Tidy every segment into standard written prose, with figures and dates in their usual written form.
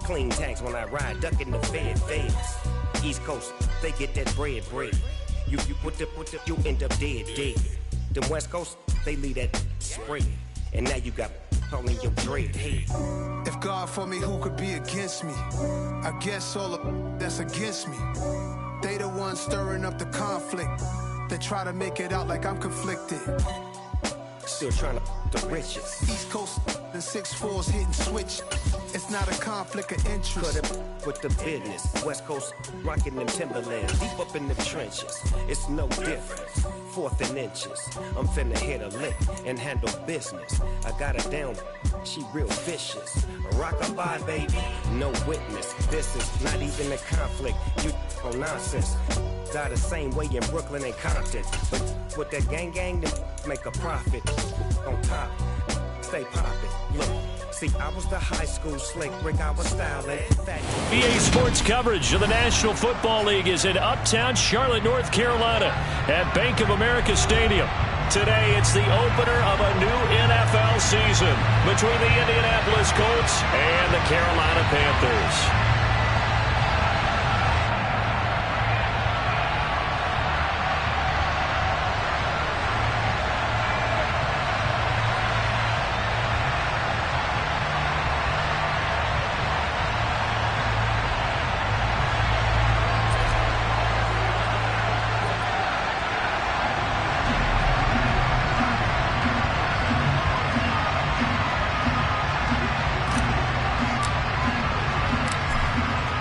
Clean tags when I ride, ducking the feds. East Coast, they get that bread. You you end up dead. Them West Coast, they leave that spread. And now you got all in your dread head. If God for me, who could be against me? I guess all of that's against me. They the ones stirring up the conflict. They try to make it out like I'm conflicted. Still trying to the riches. East Coast and 6'4s hitting switch. It's not a conflict of interest. Cut it with the business. West Coast rocking them Timberlands. Deep up in the trenches. It's no difference. 4th and inches. I'm finna hit a lick and handle business. I got her down. She real vicious. Rock-a-bye, baby. No witness. This is not even a conflict. You on nonsense. Die the same way in Brooklyn and Compton. But with that gang, they make a profit. On top, stay poppin'. Look, see, I was the high school slick Rick. I was styling. EA Sports coverage of the National Football League is in uptown Charlotte, North Carolina at Bank of America Stadium. Today, it's the opener of a new NFL season between the Indianapolis Colts and the Carolina Panthers.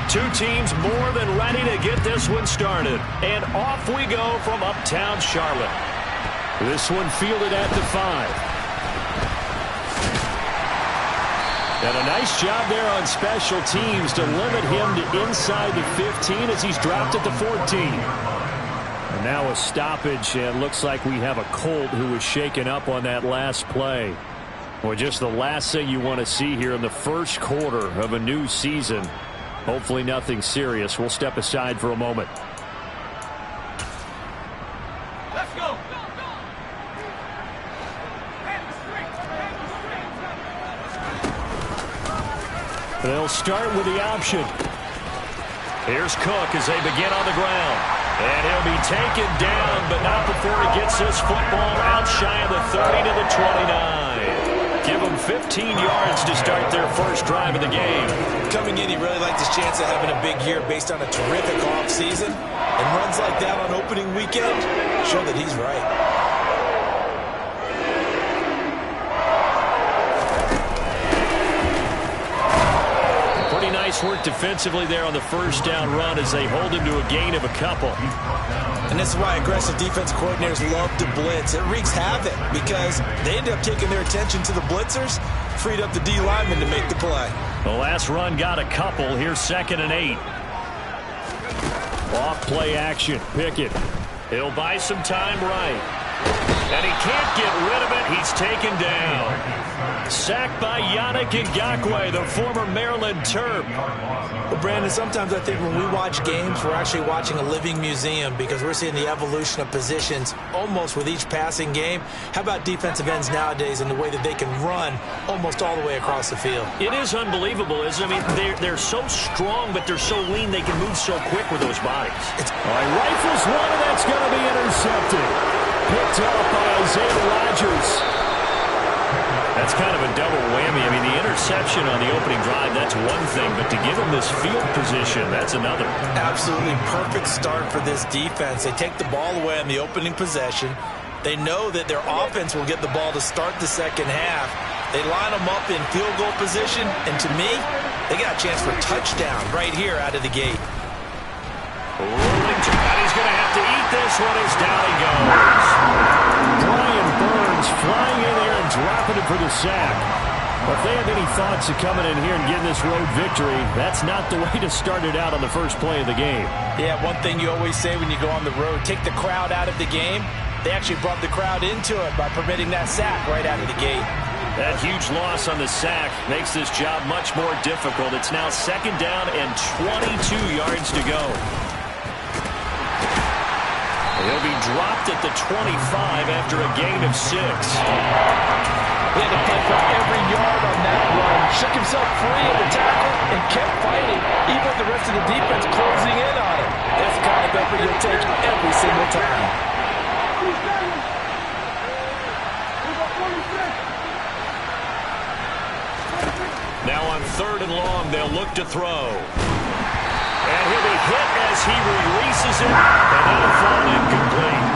Two teams more than ready to get this one started. And off we go from uptown Charlotte. This one fielded at the 5. And a nice job there on special teams to limit him to inside the 15 as he's dropped at the 14. And now a stoppage, and looks like we have a Colt who was shaken up on that last play. Well, just the last thing you want to see here in the first quarter of a new season. Hopefully nothing serious. We'll step aside for a moment. Let's go. They'll start with the option. Here's Cook as they begin on the ground. And he'll be taken down, but not before he gets this football out shy of the 30 to the 29. Give them 15 yards to start their first drive of the game. Coming in, he really liked his chance of having a big year based on a terrific offseason. And runs like that on opening weekend show that he's right. Pretty nice work defensively there on the first down run as they hold him to a gain of a couple. And this is why aggressive defense coordinators love to blitz. It wreaks havoc because they end up taking their attention to the blitzers, freed up the D lineman to make the play. The last run got a couple. Here's 2nd and 8. Off play action. Pickett. He'll buy some time right. And he can't get rid of it. He's taken down. Sacked by Yannick Ngakoue, the former Maryland Terp. Well, Brandon, sometimes I think when we watch games, we're actually watching a living museum because we're seeing the evolution of positions almost with each passing game. How about defensive ends nowadays and the way that they can run almost all the way across the field? It is unbelievable, isn't it? I mean, they're so strong, but they're so lean, they can move so quick with those bodies. All right, rifles one, and that's going to be intercepted. Picked up by Isaiah Rodgers. That's kind of a double whammy. I mean, the interception on the opening drive, that's one thing, but to give him this field position, that's another. Absolutely perfect start for this defense. They take the ball away on the opening possession. They know that their offense will get the ball to start the second half. They line them up in field goal position, and to me, they got a chance for a touchdown right here out of the gate. Rolling to that. He's going to have to eat this one as down he goes. Brian Burns flying in there and dropping it for the sack. But if they have any thoughts of coming in here and getting this road victory, that's not the way to start it out on the first play of the game. Yeah, one thing you always say when you go on the road, take the crowd out of the game. They actually brought the crowd into it by permitting that sack right out of the gate. That huge loss on the sack makes this job much more difficult. It's now 2nd down and 22 yards to go. He'll be dropped at the 25 after a gain of 6. He had to fight for every yard on that run. Shook himself free of the tackle and kept fighting, even with the rest of the defense closing in on him. That's the kind of effort you'll take every single time. Now on 3rd and long, they'll look to throw. And he'll be hit as he releases it, and that'll fall incomplete.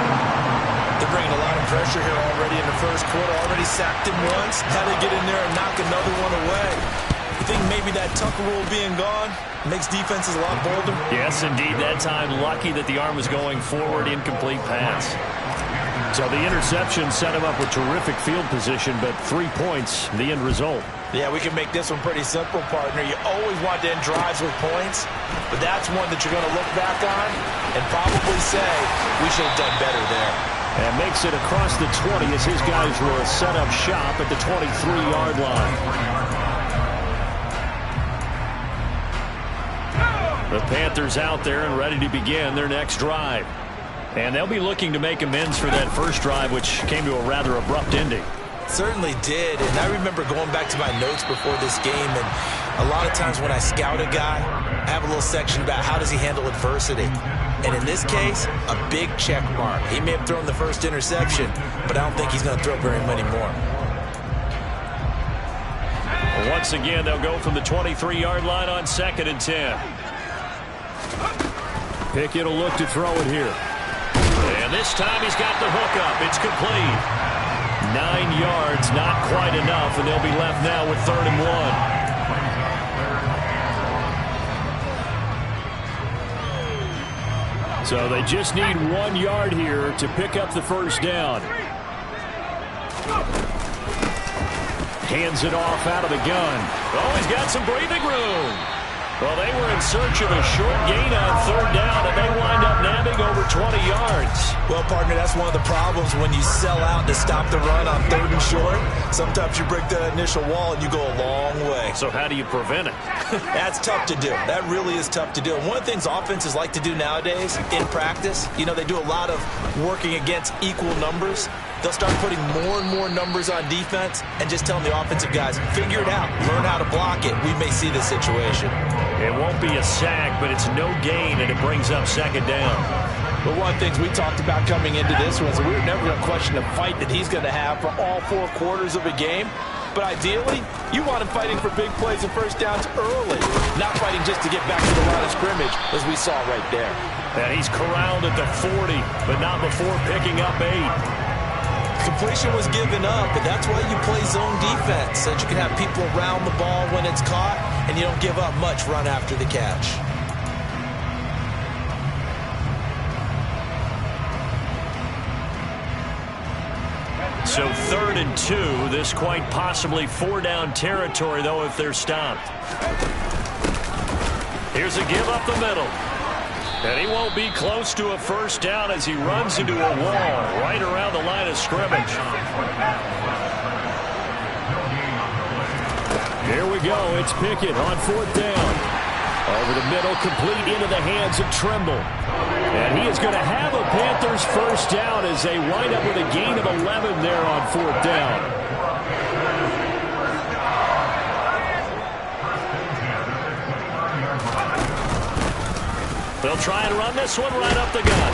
They're bringing a lot of pressure here already in the first quarter. Already sacked him once. Had to get in there and knock another one away. You think maybe that Tucker rule being gone makes defenses a lot bolder? Yes, indeed. That time, lucky that the arm was going forward. Incomplete pass. So the interception set him up with terrific field position, but 3 points, the end result. Yeah, we can make this one pretty simple, partner. You always want to end drives with points, but that's one that you're going to look back on and probably say, we should have done better there. And makes it across the 20 as his guys will set up shop at the 23-yard line. The Panthers out there and ready to begin their next drive. And they'll be looking to make amends for that first drive, which came to a rather abrupt ending. Certainly did, and I remember going back to my notes before this game, and a lot of times when I scout a guy, I have a little section about how does he handle adversity. And in this case, a big check mark. He may have thrown the first interception, but I don't think he's going to throw very many more. Once again, they'll go from the 23-yard line on 2nd and 10. Pickett will look to throw it here. And this time he's got the hook up. It's complete. 9 yards, not quite enough, and they'll be left now with 3rd and 1. So they just need 1 yard here to pick up the first down. Hands it off out of the gun. Oh, he's got some breathing room. Well, they were in search of a short gain on 3rd down, and they wind up nabbing over 20 yards. Well, partner, that's one of the problems when you sell out to stop the run on 3rd and short. Sometimes you break that initial wall and you go a long way. So how do you prevent it? That's tough to do. That really is tough to do. And one of the things offenses like to do nowadays in practice, you know, they do a lot of working against equal numbers. They'll start putting more and more numbers on defense and just telling the offensive guys, figure it out, learn how to block it. We may see this situation. It won't be a sack, but it's no gain, and it brings up 2nd down. But one of the things we talked about coming into this was we were never going to question the fight that he's going to have for all 4 quarters of a game. But ideally, you want him fighting for big plays and first downs early, not fighting just to get back to the line of scrimmage, as we saw right there. And he's corralled at the 40, but not before picking up 8. Completion was given up, but that's why you play zone defense, so that you can have people around the ball when it's caught, and you don't give up much run after the catch. So 3rd and 2, this quite possibly 4-down territory, though, if they're stopped. Here's a give up the middle. And he won't be close to a first down as he runs into a wall right around the line of scrimmage. Here we go. It's Pickett on 4th down. Over the middle, complete into the hands of Trimble. And he is going to have a Panthers first down as they wind up with a gain of 11 there on 4th down. They'll try and run this one right up the gut.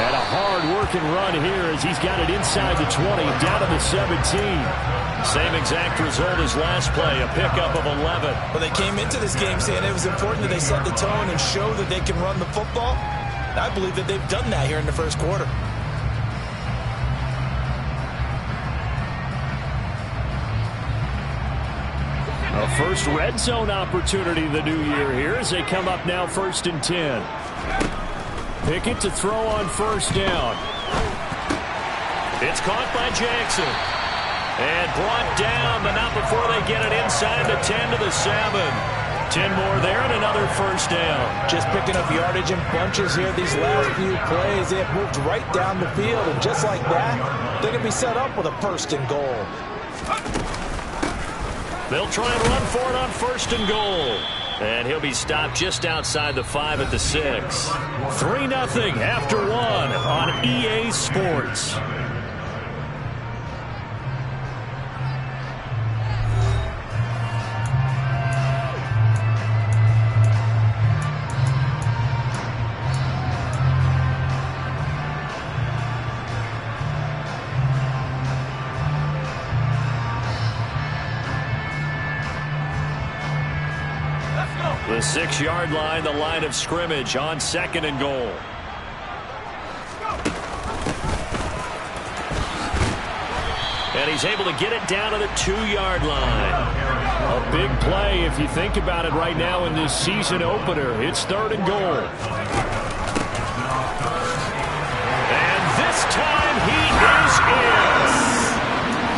And a hard-working run here as he's got it inside the 20, down to the 17. Same exact result as last play, a pickup of 11. Well, they came into this game saying it was important that they set the tone and show that they can run the football. I believe that they've done that here in the first quarter. A first red zone opportunity the new year here as they come up now 1st and 10. Pickett to throw on 1st down. It's caught by Jackson. And brought down, but not before they get it inside the 10 to the 7. 10 more there and another first down. Just picking up yardage in bunches here these last few plays. They have moved right down the field, and just like that, they're going to be set up with a 1st and goal. They'll try and run for it on 1st and goal. And he'll be stopped just outside the 5 at the 6. 3-0 after 1 on EA Sports. The 6-yard line, the line of scrimmage on 2nd and goal. And he's able to get it down to the 2-yard line. A big play if you think about it right now in this season opener. It's 3rd and goal. And this time he is in.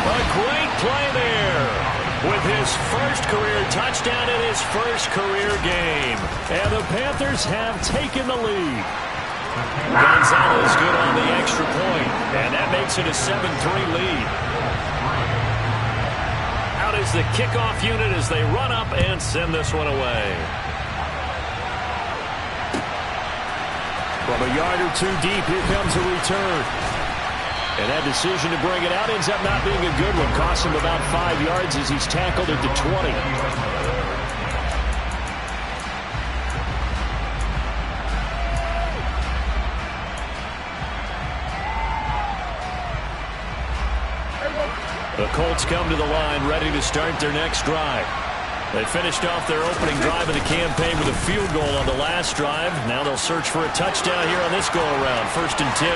A great play there with his first career touchdown in his first career game. And the Panthers have taken the lead. Gonzalez good on the extra point, and that makes it a 7-3 lead. Out is the kickoff unit as they run up and send this one away. From a yard or two deep, here comes a return. And that decision to bring it out ends up not being a good one. Costs him about 5 yards as he's tackled at the 20. The Colts come to the line ready to start their next drive. They finished off their opening drive of the campaign with a field goal on the last drive. Now they'll search for a touchdown here on this go-around. 1st and 10.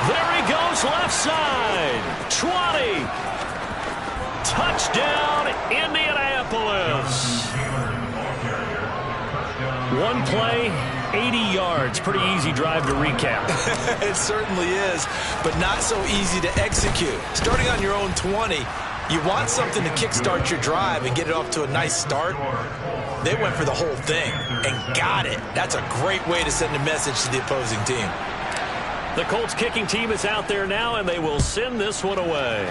There he goes, left side. 20. Touchdown, Indianapolis. One play, 80 yards. Pretty easy drive to recap. It certainly is, but not so easy to execute. Starting on your own 20, you want something to kickstart your drive and get it off to a nice start. They went for the whole thing and got it. That's a great way to send a message to the opposing team. The Colts kicking team is out there now, and they will send this one away.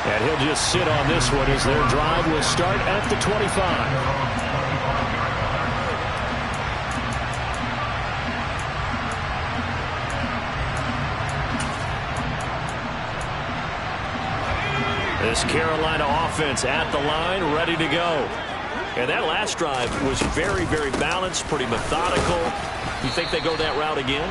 And he'll just sit on this one as their drive will start at the 25. This Carolina offense at the line, ready to go. And that last drive was very, very balanced, pretty methodical. You think they go that route again?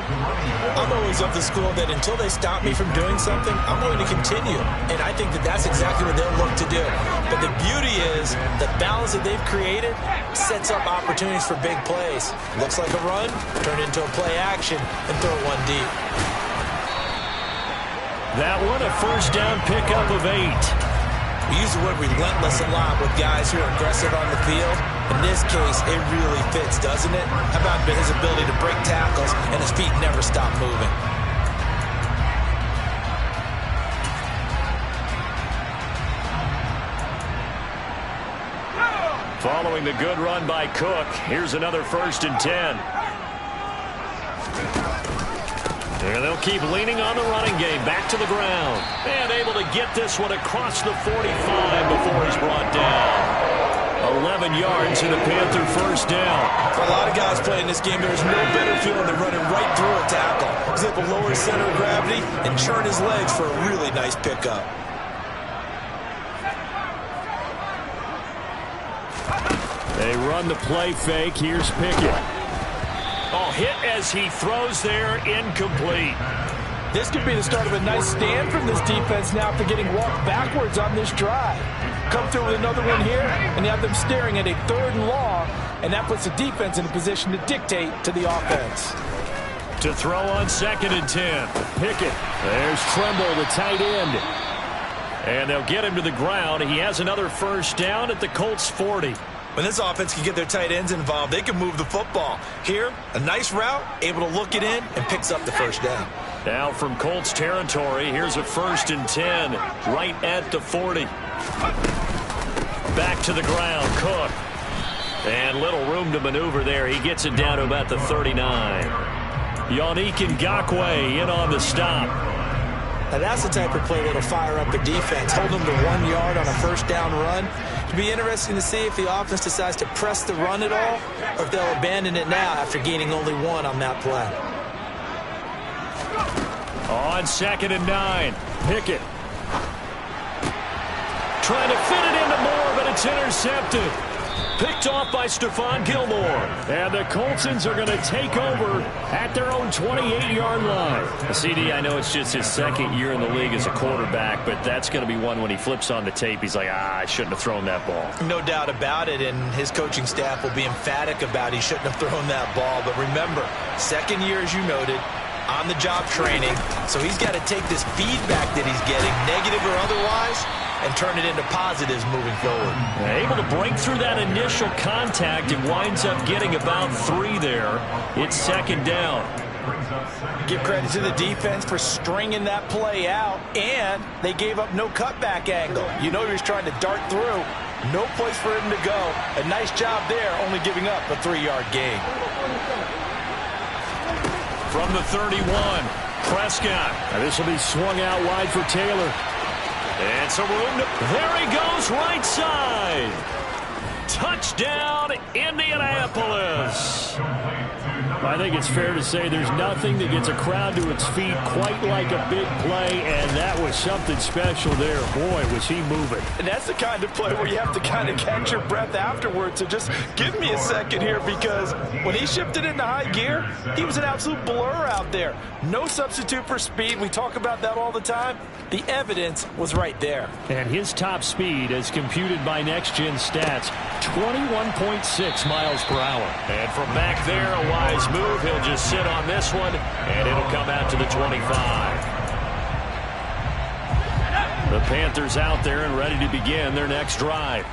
I'm always of the school that until they stop me from doing something, I'm going to continue. And I think that that's exactly what they'll look to do. But the beauty is the balance that they've created sets up opportunities for big plays. Looks like a run, turn into a play action, and throw one deep. That one, a first down pickup of 8. We use the word relentless a lot with guys who are aggressive on the field. In this case, it really fits, doesn't it? How about his ability to break tackles and his feet never stop moving? Following the good run by Cook, here's another 1st and 10. And they'll keep leaning on the running game. Back to the ground. And able to get this one across the 45 before he's brought down. 11 yards and a Panther first down. For a lot of guys playing this game, there's no better feeling than running right through a tackle. He's able to lower his center of gravity and churn his legs for a really nice pickup. They run the play fake. Here's Pickett. Oh, hit as he throws there, incomplete. This could be the start of a nice stand from this defense now after getting walked backwards on this drive. Come through with another one here, and you have them staring at a 3rd and long, and that puts the defense in a position to dictate to the offense. To throw on 2nd and 10. Pickett. There's Tremble, the tight end. And they'll get him to the ground. He has another first down at the Colts 40. When this offense can get their tight ends involved, they can move the football. Here, a nice route, able to look it in, and picks up the first down. Now from Colts territory, here's a 1st and 10, right at the 40. Back to the ground, Cook. And little room to maneuver there. He gets it down to about the 39. Yannick Ngakoue in on the stop. Now that's the type of play that'll fire up the defense. Hold them to 1 yard on a first down run. It'll be interesting to see if the offense decides to press the run at all, or if they'll abandon it now after gaining only 1 on that play. On 2nd and 9, Pickett. Trying to fit it into Moore, but it's intercepted. Picked off by Stephon Gilmore. And the Coltsons are going to take over at their own 28-yard line. CD, I know it's just his second year in the league as a quarterback, but that's going to be one when he flips on the tape. He's like, I shouldn't have thrown that ball. No doubt about it, and his coaching staff will be emphatic about he shouldn't have thrown that ball. But remember, second year, as you noted, on-the-job training, so he's got to take this feedback that he's getting, negative or otherwise, and turn it into positives moving forward. Able to break through that initial contact and winds up getting about 3 there. It's second down. Give credit to the defense for stringing that play out, and they gave up no cutback angle. You know he was trying to dart through. No place for him to go. A nice job there, only giving up a 3-yard gain. From the 31, Prescott. Now this will be swung out wide for Taylor. And some room to... There he goes, right side. Touchdown, Indianapolis. I think it's fair to say there's nothing that gets a crowd to its feet quite like a big play, and that was something special there. Boy, was he moving. And that's the kind of play where you have to kind of catch your breath afterwards. So just give me a second here, because when he shifted into high gear, he was an absolute blur out there. No substitute for speed. We talk about that all the time. The evidence was right there. And his top speed, as computed by Next Gen Stats, 21.6 miles per hour. And from back there, a wise move. He'll just sit on this one, and it'll come out to the 25. The Panthers out there and ready to begin their next drive.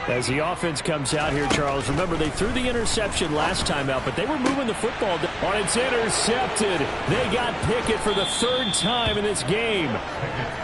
As the offense comes out here, Charles, remember they threw the interception last time out, but they were moving the football. On it's intercepted. They got Pickett for the 3rd time in this game.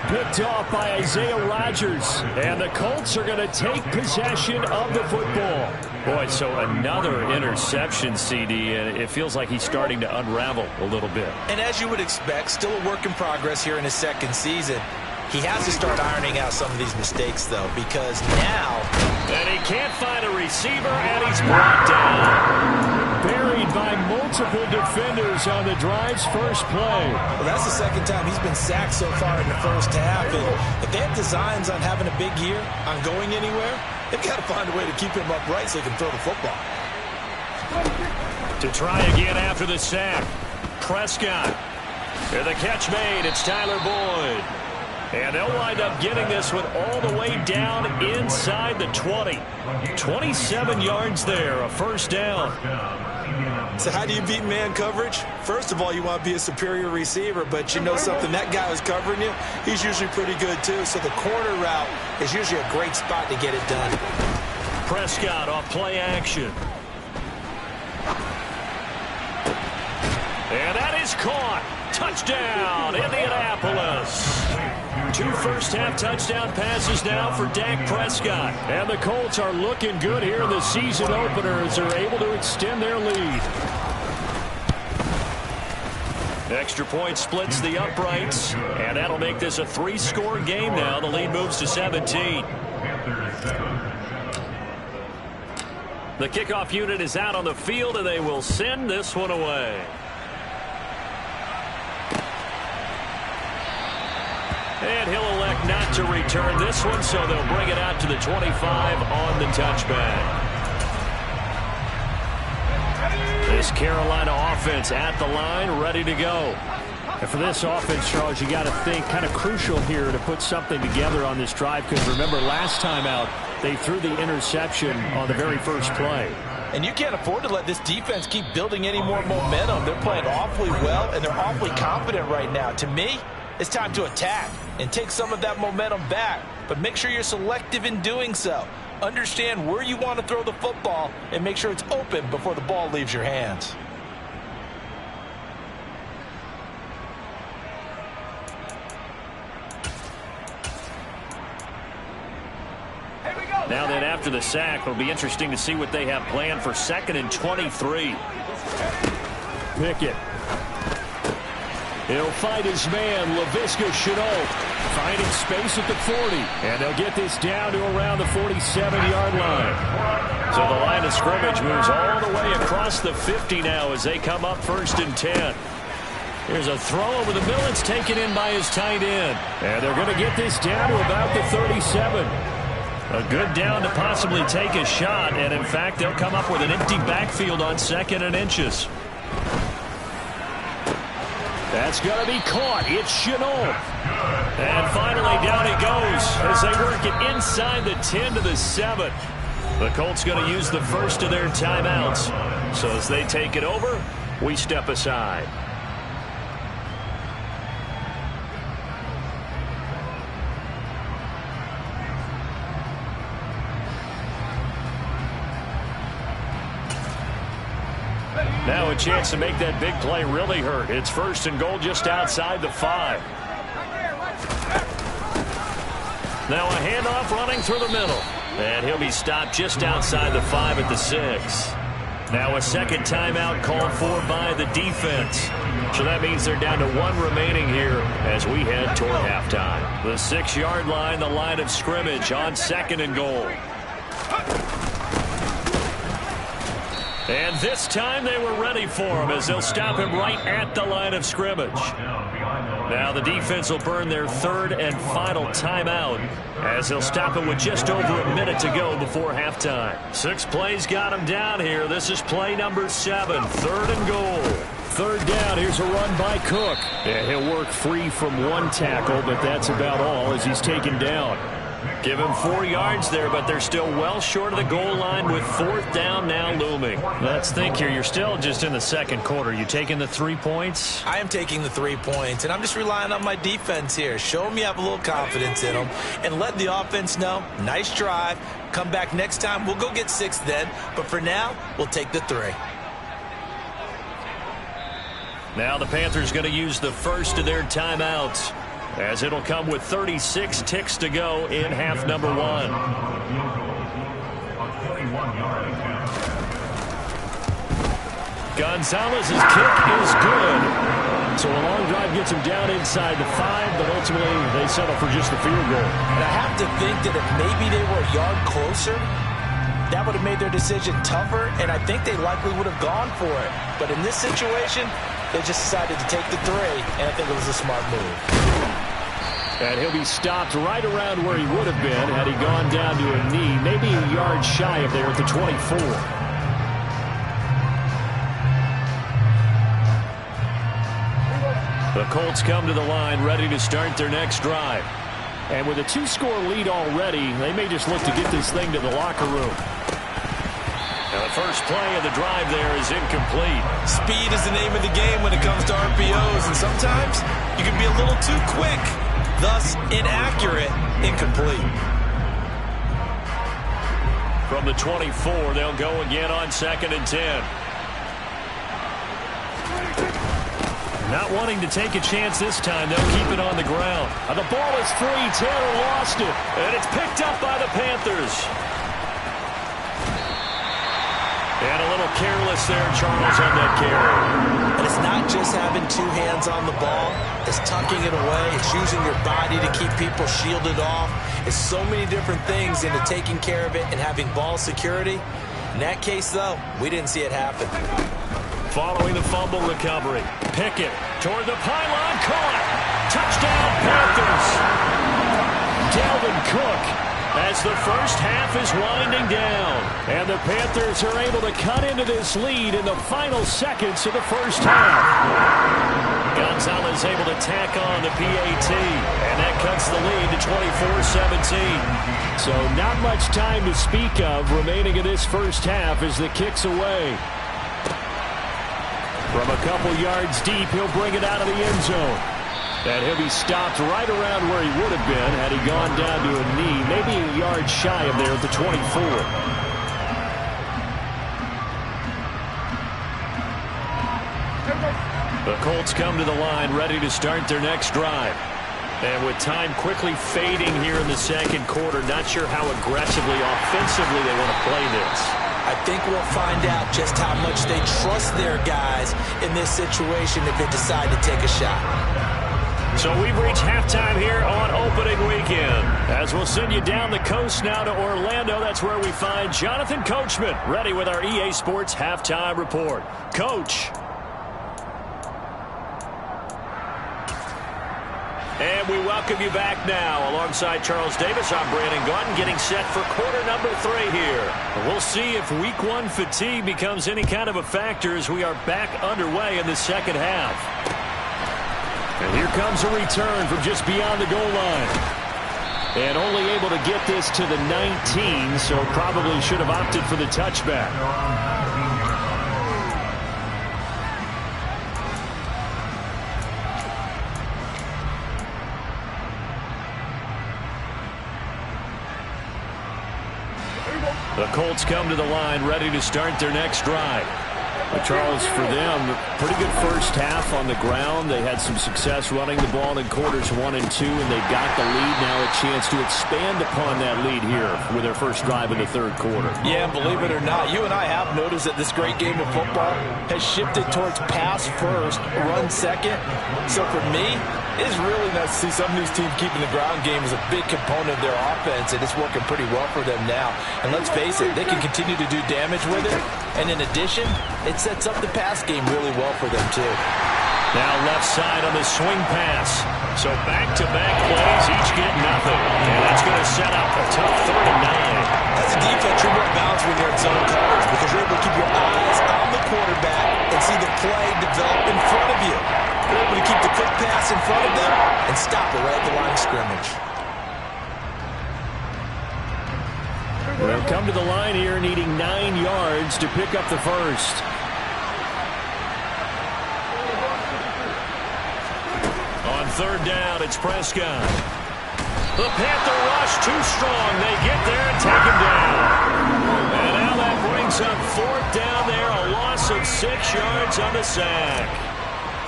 Picked off by Isaiah Rodgers. And the Colts are going to take possession of the football. Boy, so another interception, CD, and it feels like he's starting to unravel a little bit. And as you would expect, still a work in progress here in his second season. He has to start ironing out some of these mistakes, though, because now... And he can't find a receiver, and he's brought down. Buried by multiple defenders on the drive's first play. Well, that's the second time he's been sacked so far in the first half. And if they have designs on having a big year, on going anywhere, they've got to find a way to keep him upright so he can throw the football. To try again after the sack. Prescott. And the catch made. It's Tyler Boyd. And they'll wind up getting this one all the way down inside the 20. 27 yards there, a first down. So how do you beat man coverage? First of all, you want to be a superior receiver, but you know something, that guy who's covering you, he's usually pretty good too. So the corner route is usually a great spot to get it done. Prescott off play action. And that is caught. Touchdown, Indianapolis. 2 first-half touchdown passes now for Dak Prescott. And the Colts are looking good here in the season opener as they're able to extend their lead. Extra point splits the uprights, and that'll make this a 3-score game now. The lead moves to 17. The kickoff unit is out on the field, and they will send this one away. And he'll elect not to return this one, so they'll bring it out to the 25 on the touchback. This Carolina offense at the line, ready to go. And for this offense, Charles, you got to think kind of crucial here to put something together on this drive, because remember last time out, they threw the interception on the very first play. And you can't afford to let this defense keep building any more momentum. They're playing awfully well, and they're awfully confident right now. To me, it's time to attack and take some of that momentum back, but make sure you're selective in doing so. Understand where you want to throw the football and make sure it's open before the ball leaves your hands. Now then, after the sack, it'll be interesting to see what they have planned for 2nd and 23. Pickett. He'll find his man, Laviska Shenault, finding space at the 40. And they'll get this down to around the 47-yard line. So the line of scrimmage moves all the way across the 50 now as they come up 1st and 10. Here's a throw over the middle. It's taken in by his tight end. And they're going to get this down to about the 37. A good down to possibly take a shot, and in fact, they'll come up with an empty backfield on 2nd and inches. That's going to be caught. It's Chenault. And finally, down he goes as they work it inside the 10 to the 7. The Colts going to use the first of their timeouts. So as they take it over, we step aside. Now a chance to make that big play really hurt. It's 1st and goal just outside the 5. Now a handoff running through the middle. And he'll be stopped just outside the 5 at the 6. Now a second timeout called for by the defense. So that means they're down to 1 remaining here as we head toward halftime. The 6-yard line, the line of scrimmage on 2nd and goal. And this time they were ready for him as they'll stop him right at the line of scrimmage. Now the defense will burn their 3rd and final timeout as they'll stop him with just over a minute to go before halftime. 6 plays got him down here. This is play number 7, 3rd and goal. 3rd down, here's a run by Cook. And he'll work free from 1 tackle, but that's about all as he's taken down. Give him 4 yards there, but they're still well short of the goal line with 4th down now looming. Let's think here. You're still just in the 2nd quarter. You taking the 3 points? I am taking the 3 points, and I'm just relying on my defense here. Show them you have a little confidence in them, and let the offense know, nice drive. Come back next time. We'll go get 6 then, but for now, we'll take the 3. Now the Panthers going to use the first of their timeouts, as it'll come with 36 ticks to go in half number 1. Gonzalez's kick is good. So a long drive gets him down inside the 5, but ultimately they settle for just the field goal. And I have to think that if maybe they were a yard closer, that would have made their decision tougher, and I think they likely would have gone for it. But in this situation, they just decided to take the 3, and I think it was a smart move. And he'll be stopped right around where he would have been had he gone down to a knee, maybe a yard shy of there at the 24. The Colts come to the line ready to start their next drive. And with a 2-score lead already, they may just look to get this thing to the locker room. Now the first play of the drive there is incomplete. Speed is the name of the game when it comes to RPOs, and sometimes you can be a little too quick. Thus, inaccurate, incomplete. From the 24, they'll go again on 2nd and 10. Not wanting to take a chance this time, they'll keep it on the ground. The ball is free. Taylor lost it, and it's picked up by the Panthers. And a little careless there, Charles, on that carry. And it's not just having 2 hands on the ball. It's tucking it away. It's using your body to keep people shielded off. It's so many different things into taking care of it and having ball security. In that case, though, we didn't see it happen. Following the fumble recovery, Pickett toward the pylon, caught. Touchdown, Panthers. Dalvin Cook as the first half is winding down. And the Panthers are able to cut into this lead in the final seconds of the first half. Gonzalez able to tack on the PAT, and that cuts the lead to 24-17. So not much time to speak of remaining in this first half as the kick's away. From a couple yards deep, he'll bring it out of the end zone. And he'll be stopped right around where he would have been had he gone down to a knee, maybe a yard shy of there at the 24. The Colts come to the line ready to start their next drive. And with time quickly fading here in the 2nd quarter, not sure how aggressively, offensively they want to play this. I think we'll find out just how much they trust their guys in this situation if they decide to take a shot. So we've reached halftime here on opening weekend. As we'll send you down the coast now to Orlando, that's where we find Jonathan Coachman ready with our EA Sports Halftime Report. Coach. And we welcome you back now. Alongside Charles Davis, I'm Brandon Gaudin, getting set for quarter number 3 here. We'll see if week 1 fatigue becomes any kind of a factor as we are back underway in the second half. And here comes a return from just beyond the goal line. And only able to get this to the 19, so probably should have opted for the touchback. The Colts come to the line ready to start their next drive. But Charles, for them, pretty good first half on the ground. They had some success running the ball in quarters 1 and 2, and they've got the lead now, a chance to expand upon that lead here with their first drive in the third quarter. Yeah, believe it or not, you and I have noticed that this great game of football has shifted towards pass first, run second. So for me, it is really nice to see some of these teams keeping the ground game as a big component of their offense, and it's working pretty well for them now. And let's face it, they can continue to do damage with it. And in addition, it sets up the pass game really well for them, too. Now left side on the swing pass. So back-to-back plays, each get nothing. And that's going to set up a tough 3rd and 9. As a defense, you're more balanced when you're in zone coverage because you're able to keep your eyes on the quarterback and see the play develop in front of you. You're able to keep the quick pass in front of them and stop it right at the line of scrimmage. They'll come to the line here needing 9 yards to pick up the first. On 3rd down, it's Prescott. The Panther rush too strong. They get there and take him down. And now that brings up 4th down there, a loss of 6 yards on the sack.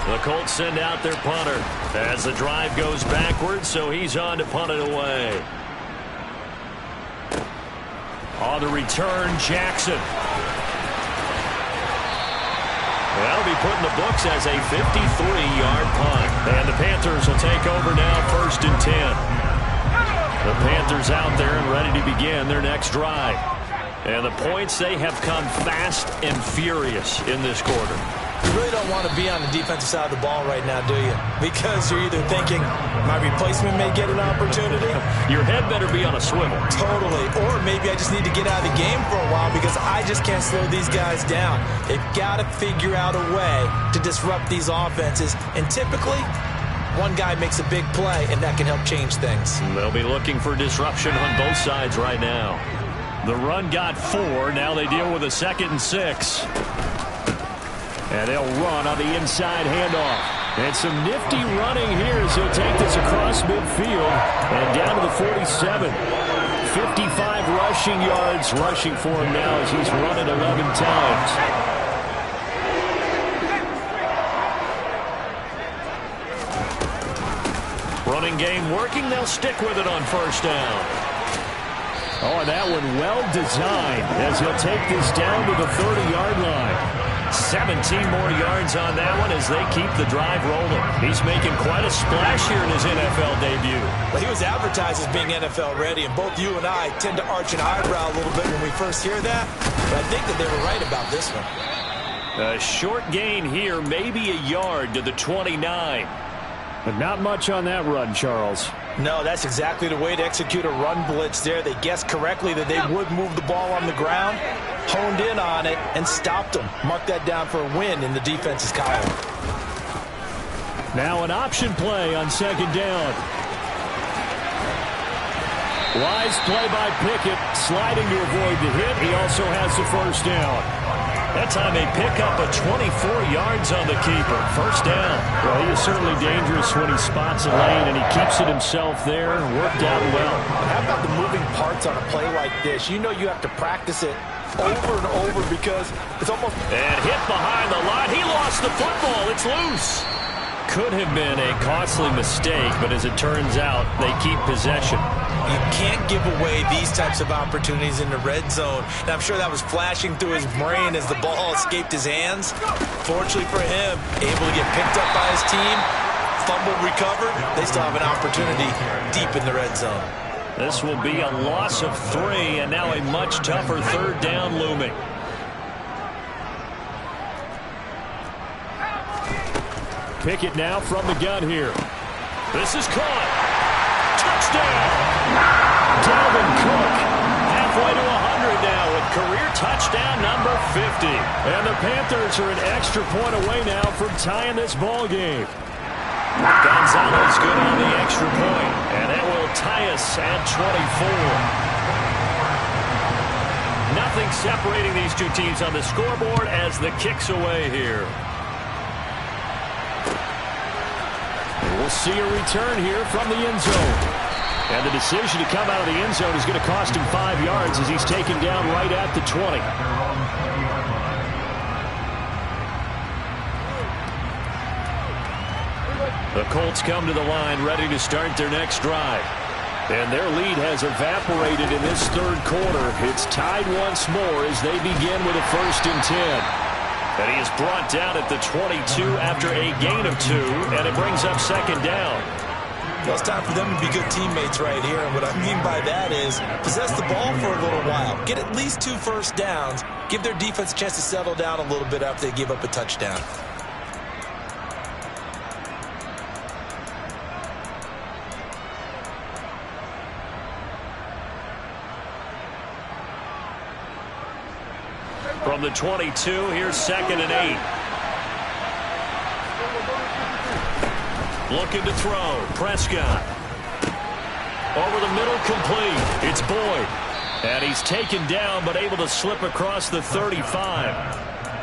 The Colts send out their punter as the drive goes backwards, so he's on to punt it away. On the return, Jackson. That'll be put in the books as a 53-yard punt. And the Panthers will take over now, 1st and 10. The Panthers out there and ready to begin their next drive. And the points, they have come fast and furious in this quarter. You really don't want to be on the defensive side of the ball right now, do you? Because you're either thinking, my replacement may get an opportunity. Your head better be on a swivel. Totally. Or maybe I just need to get out of the game for a while because I just can't slow these guys down. They've got to figure out a way to disrupt these offenses. And typically, one guy makes a big play, and that can help change things. They'll be looking for disruption on both sides right now. The run got 4. Now they deal with a 2nd and 6. And they'll run on the inside handoff. And some nifty running here as he'll take this across midfield and down to the 47. 55 rushing yards rushing for him now as he's run it 11 times. Running game working. They'll stick with it on 1st down. Oh, and that one well designed as he'll take this down to the 30-yard line. 17 more yards on that one as they keep the drive rolling. He's making quite a splash here in his NFL debut. Well, he was advertised as being NFL ready, and both you and I tend to arch an eyebrow a little bit when we first hear that. But I think that they were right about this one. A short gain here, maybe a yard to the 29. But not much on that run, Charles. No, that's exactly the way to execute a run blitz there. They guessed correctly that they would move the ball on the ground, honed in on it, and stopped them. Mark that down for a win in the defense's column. Now an option play on 2nd down. Wise play by Pickett, sliding to avoid the hit. He also has the 1st down. That time they pick up a 24 yards on the keeper. 1st down. Well, he is certainly dangerous when he spots a lane, and he keeps it himself there. Worked out well. How about the moving parts on a play like this? You know you have to practice it over and over because it's almost... And hit behind the line. He lost the football. It's loose. Could have been a costly mistake, but as it turns out, they keep possession. You can't give away these types of opportunities in the red zone. And I'm sure that was flashing through his brain as the ball escaped his hands. Fortunately for him, able to get picked up by his team, fumble recovered. They still have an opportunity deep in the red zone. This will be a loss of 3, and now a much tougher 3rd down looming. Pickett now from the gun here. This is caught. touchdown. Dalvin Cook halfway to 100 now with career touchdown number 50. And the Panthers are an extra point away now from tying this ball game. Gonzalez good on the extra point, and that will tie us at 24. Nothing separating these two teams on the scoreboard as the kick's away here. We'll see a return here from the end zone. And the decision to come out of the end zone is going to cost him 5 yards as he's taken down right at the 20. The Colts come to the line ready to start their next drive. And their lead has evaporated in this third quarter. It's tied once more as they begin with a 1st and 10. And he is brought down at the 22 after a gain of 2, and it brings up 2nd down. Well, it's time for them to be good teammates right here. And what I mean by that is possess the ball for a little while. Get at least 2 first downs. Give their defense a chance to settle down a little bit after they give up a touchdown. From the 22, here's 2nd and 8. Looking to throw. Prescott. Over the middle, complete. It's Boyd. And he's taken down, but able to slip across the 35.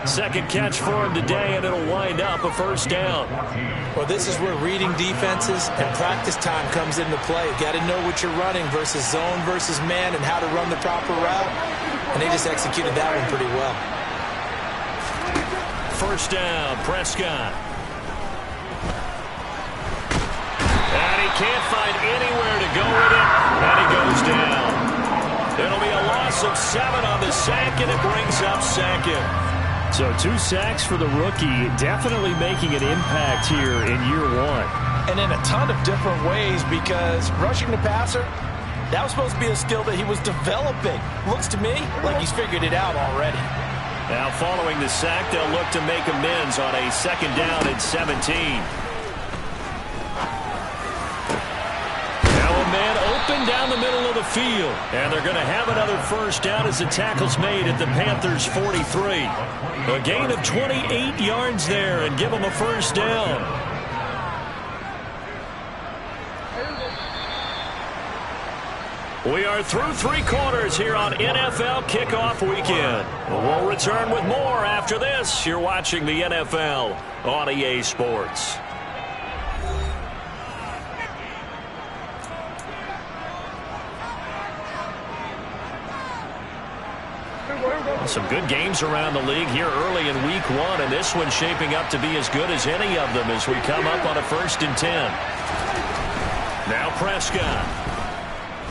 2nd catch for him today, and it'll wind up a 1st down. Well, this is where reading defenses and practice time comes into play. You got to know what you're running versus zone versus man and how to run the proper route. And they just executed that one pretty well. 1st down, Prescott. And he can't find anywhere to go with it, and he goes down. It'll be a loss of 7 on the sack, and it brings up 2nd. So 2 sacks for the rookie, definitely making an impact here in year 1. And in a ton of different ways, because rushing the passer, that was supposed to be a skill that he was developing. Looks to me like he's figured it out already. Now following the sack, they'll look to make amends on a 2nd down and 17. Now a man open down the middle of the field. And they're going to have another 1st down as the tackle's made at the Panthers' 43. A gain of 28 yards there and give them a 1st down. We are through 3 quarters here on NFL Kickoff Weekend. We'll return with more after this. You're watching the NFL on EA Sports. Some good games around the league here early in week 1, and this one's shaping up to be as good as any of them as we come up on a 1st and 10. Now Prescott.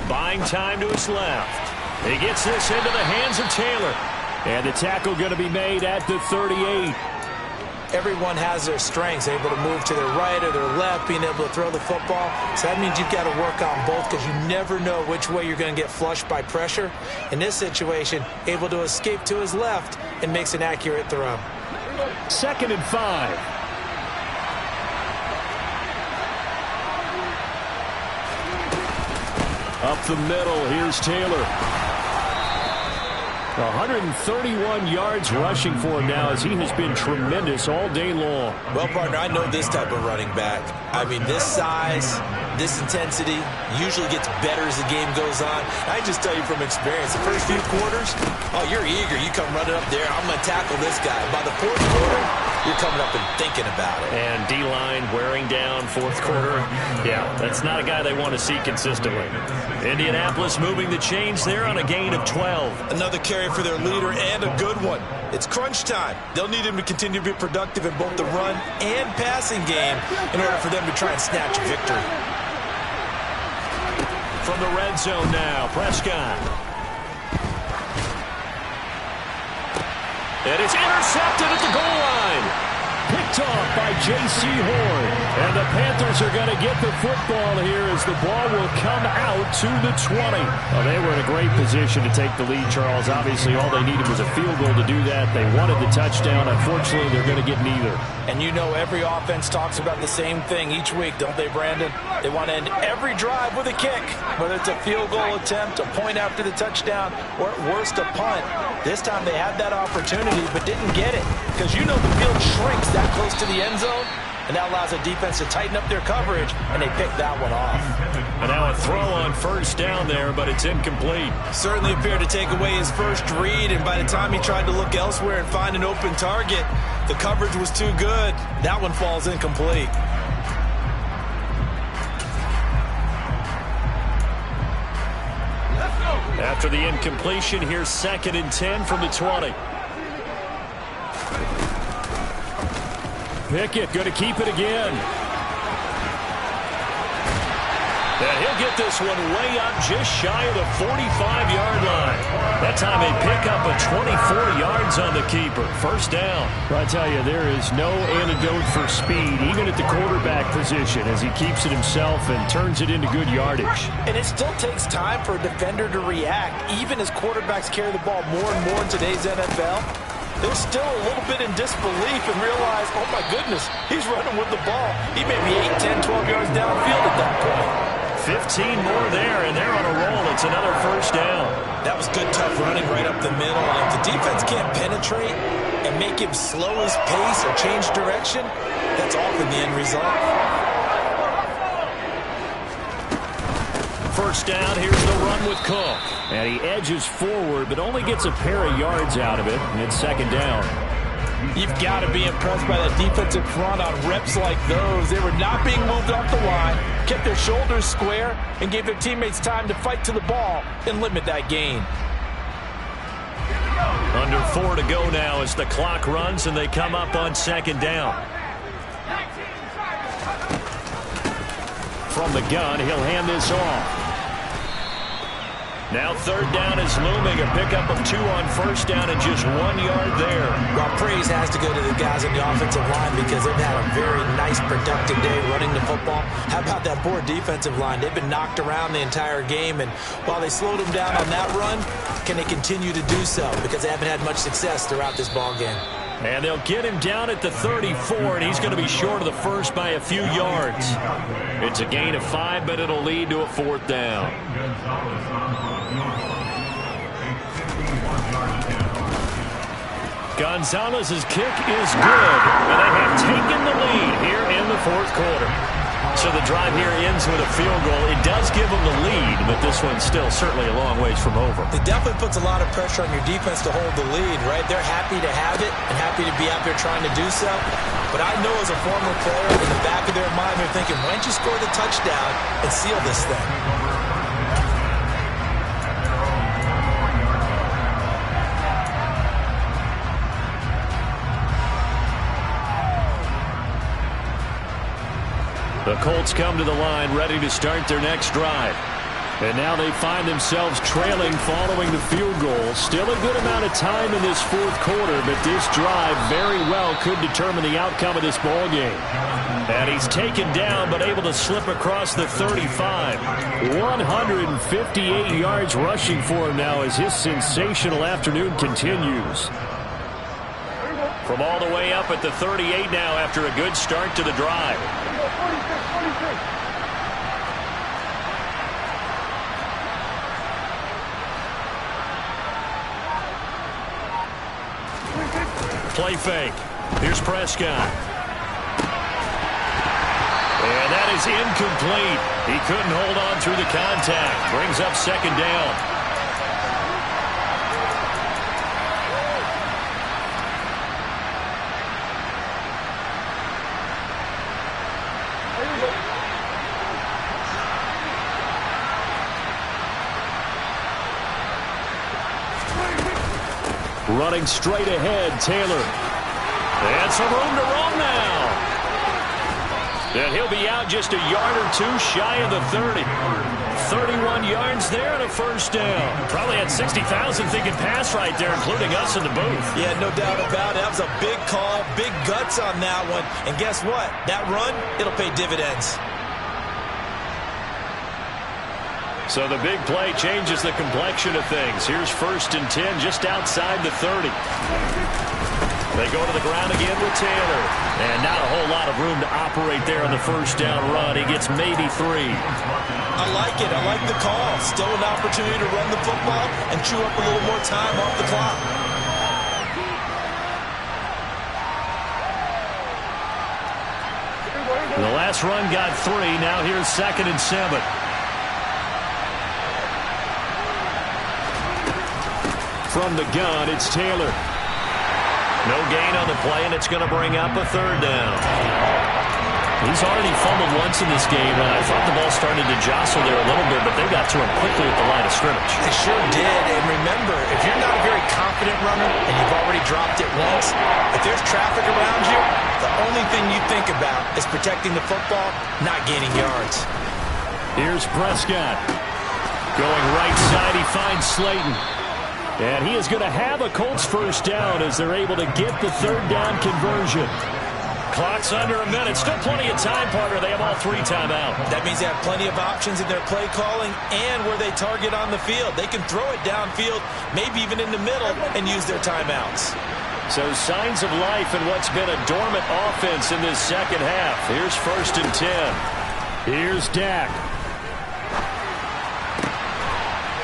Buying time to his left. He gets this into the hands of Taylor. And the tackle going to be made at the 38. Everyone has their strengths, able to move to their right or their left, being able to throw the football. So that means you've got to work on both because you never know which way you're going to get flushed by pressure. In this situation, able to escape to his left and makes an accurate throw. 2nd and 5. Up the middle, here's Taylor. 131 yards rushing for him now as he has been tremendous all day long. Well, partner, I know this type of running back. I mean, this size, this intensity usually gets better as the game goes on. I just tell you from experience, the first few quarters, oh, you're eager. You come running up there, I'm going to tackle this guy. By the 4th quarter, you're coming up and thinking about it. And D-line wearing down 4th quarter. Yeah, that's not a guy they want to see consistently. Indianapolis moving the chains there on a gain of 12. Another carry for their leader and a good one. It's crunch time. They'll need him to continue to be productive in both the run and passing game in order for them to try and snatch a victory. From the red zone now, Prescott. And it's intercepted at the goal line. Picked picked off by J.C. Horn. And the Panthers are going to get the football here as the ball will come out to the 20. Well, they were in a great position to take the lead, Charles. Obviously, all they needed was a field goal to do that. They wanted the touchdown. Unfortunately, they're going to get neither. And you know every offense talks about the same thing each week, don't they, Brandon? They want to end every drive with a kick, whether it's a field goal attempt, a point after the touchdown, or at worst a punt. This time they had that opportunity but didn't get it because you know the field shrinks that close to the end zone, and that allows the defense to tighten up their coverage, and they picked that one off. And now a throw on first down there, but it's incomplete. Certainly appeared to take away his first read, and by the time he tried to look elsewhere and find an open target, the coverage was too good. That one falls incomplete. After the incompletion, here's 2nd and 10 from the 20. Pickett going to keep it again. And he'll get this one way up just shy of the 45-yard line. That time they pick up a 24 yards on the keeper. First down. I tell you, there is no antidote for speed, even at the quarterback position, as he keeps it himself and turns it into good yardage. And it still takes time for a defender to react, even as quarterbacks carry the ball more and more in today's NFL. They're still a little bit in disbelief and realize, oh my goodness, he's running with the ball. He may be 8, 10, 12 yards downfield at that point. 15 more there, and they're on a roll. It's another first down. That was good, tough running right up the middle. And if the defense can't penetrate and make him slow his pace or change direction, that's often the end result. First down, here's the run with Cook. And he edges forward, but only gets a pair of yards out of it. And it's 2nd down. You've got to be impressed by that defensive front on reps like those. They were not being moved off the line, kept their shoulders square, and gave their teammates time to fight to the ball and limit that gain. Under 4 to go now as the clock runs and they come up on 2nd down. From the gun, he'll hand this off. Now 3rd down is looming. A pickup of 2 on first down and just 1 yard there. Well, praise has to go to the guys on the offensive line because they've had a very nice, productive day running the football. How about that poor defensive line? They've been knocked around the entire game, and while they slowed them down on that run, can they continue to do so? Because they haven't had much success throughout this ball game. And they'll get him down at the 34, and he's going to be short of the first by a few yards. It's a gain of 5, but it'll lead to a 4th down. Gonzalez's kick is good, and they have taken the lead here in the 4th quarter. So the drive here ends with a field goal. It does give them the lead, but this one's still certainly a long ways from over. It definitely puts a lot of pressure on your defense to hold the lead, right? They're happy to have it and happy to be out there trying to do so. But I know as a former player, in the back of their mind, they're thinking, why don't you score the touchdown and seal this thing? The Colts come to the line ready to start their next drive. And now they find themselves trailing following the field goal. Still a good amount of time in this 4th quarter, but this drive very well could determine the outcome of this ball game. And he's taken down but able to slip across the 35. 158 yards rushing for him now as his sensational afternoon continues. From all the way up at the 38 now after a good start to the drive. Play fake. Here's Prescott. And that is incomplete. He couldn't hold on through the contact. Brings up 2nd down. Running straight ahead, Taylor. And some room to roam now. And he'll be out just a yard or two shy of the 30. 31 yards there and a first down. Probably had 60,000 thinking pass right there, including us in the booth. Yeah, no doubt about it. That was a big call, big guts on that one. And guess what? That run, it'll pay dividends. So the big play changes the complexion of things. Here's 1st and 10 just outside the 30. They go to the ground again with Taylor. And not a whole lot of room to operate there on the first down run. He gets maybe 3. I like it. I like the call. Still an opportunity to run the football and chew up a little more time off the clock. The last run got 3. Now here's 2nd and 7. From the gun, it's Taylor. No gain on the play, and it's going to bring up a 3rd down. He's already fumbled once in this game, and I thought the ball started to jostle there a little bit, but they got to him quickly at the line of scrimmage. They sure did. And remember, if you're not a very confident runner and you've already dropped it once, if there's traffic around you, the only thing you think about is protecting the football, not gaining yards. Here's Prescott. Going right side, he finds Slayton. And he is going to have a Colts first down as they're able to get the 3rd down conversion. Clock's under a minute. Still plenty of time, partner. They have all 3 timeouts. That means they have plenty of options in their play calling and where they target on the field. They can throw it downfield, maybe even in the middle, and use their timeouts. So signs of life in what's been a dormant offense in this second half. Here's 1st and 10. Here's Dak.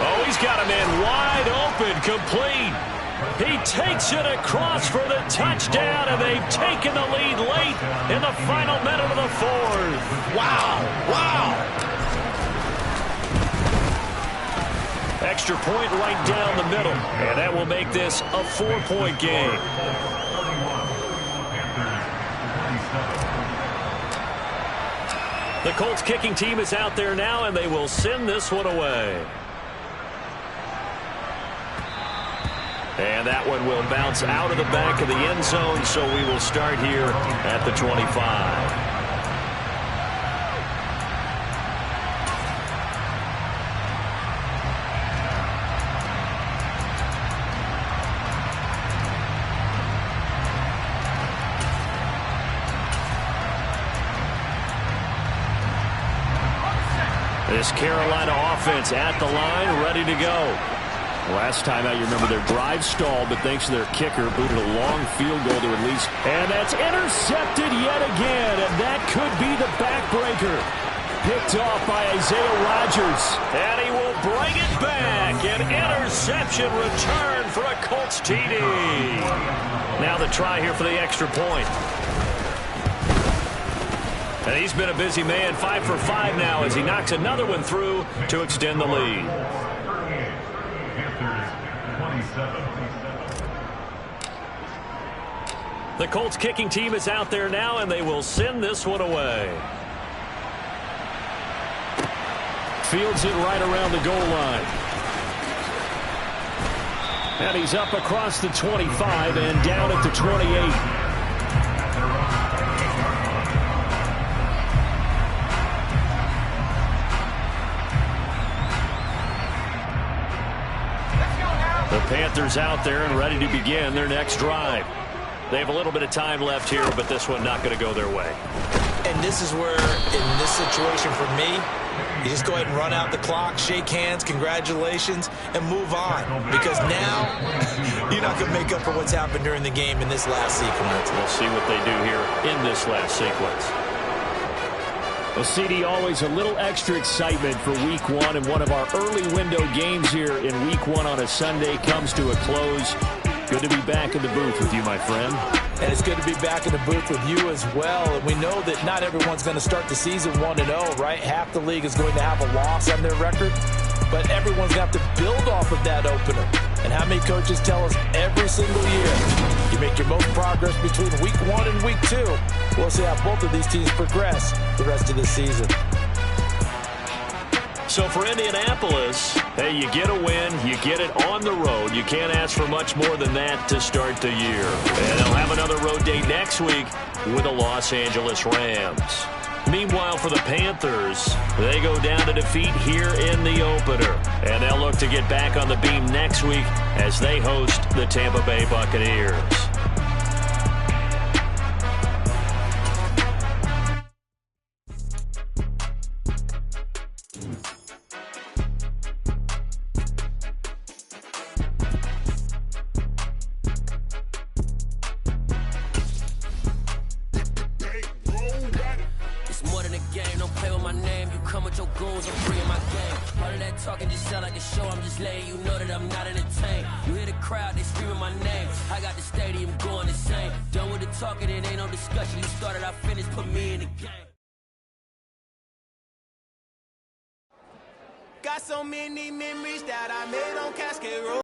Oh, he's got him in wide open, complete. He takes it across for the touchdown, and they've taken the lead late in the final minute of the 4th. Wow, wow. Extra point right down the middle, and that will make this a 4-point game. The Colts kicking team is out there now, and they will send this one away. And that one will bounce out of the back of the end zone, so we will start here at the 25. This Carolina offense at the line, ready to go. Last time out, you remember their drive stalled, but thanks to their kicker, booted a long field goal to at least. And that's intercepted yet again, and that could be the backbreaker. Picked off by Isaiah Rodgers, and he will bring it back. An interception return for a Colts TD. Now the try here for the extra point. And he's been a busy man, 5 for 5 now as he knocks another one through to extend the lead. The Colts kicking team is out there now, and they will send this one away. Fields it right around the goal line. And he's up across the 25 and down at the 28. The Panthers out there and ready to begin their next drive. They have a little bit of time left here, but this one not going to go their way. And this is where, in this situation for me, you just go ahead and run out the clock, shake hands, congratulations, and move on. Because now, you're not going to make up for what's happened during the game in this last sequence. We'll see what they do here in this last sequence. Well, CD, always a little extra excitement for Week 1, and one of our early window games here in Week 1 on a Sunday comes to a close. Good to be back in the booth with you, my friend. And it's good to be back in the booth with you as well. And we know that not everyone's going to start the season 1-0, right? Half the league is going to have a loss on their record. But everyone's going to have to build off of that opener. And how many coaches tell us every single year, you make your most progress between Week 1 and Week 2. We'll see how both of these teams progress the rest of the season. So for Indianapolis, hey, you get a win, you get it on the road. You can't ask for much more than that to start the year. And they'll have another road date next week with the Los Angeles Rams. Meanwhile, for the Panthers, they go down to defeat here in the opener. And they'll look to get back on the beam next week as they host the Tampa Bay Buccaneers. Talking just sound like a show, I'm just letting you know that I'm not entertained. You hear the crowd, they screaming my name. I got the stadium going insane. Done with the talking, it ain't no discussion. You started, I finished, put me in the game. Got so many memories that I made on Cascade Road.